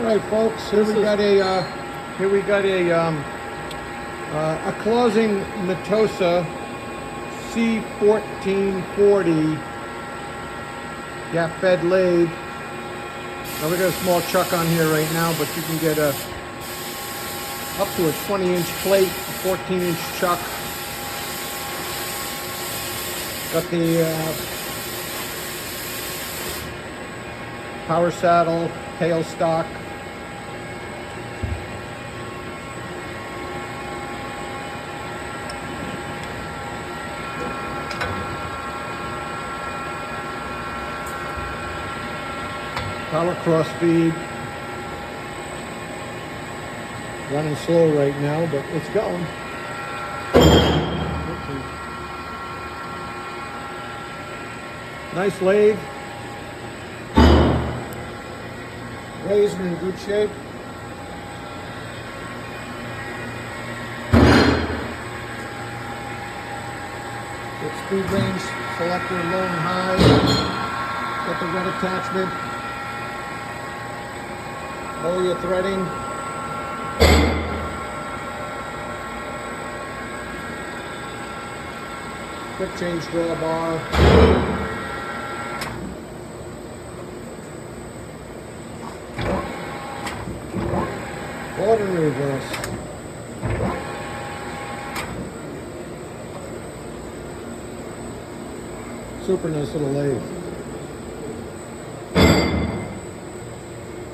right, folks. Here we got a closing Metossa C1440 gap bed lathe. Now we got a small chuck on here right now, but you can get up to a 20-inch plate, a 14-inch chuck. Got the power saddle, tailstock. Power cross feed. Running slow right now, but it's going. Nice lathe. Razor in good shape. Good speed range selector, low and high. Got the red attachment. Know your threading. Quick change drawbar. Forward and reverse. Super nice little lathe.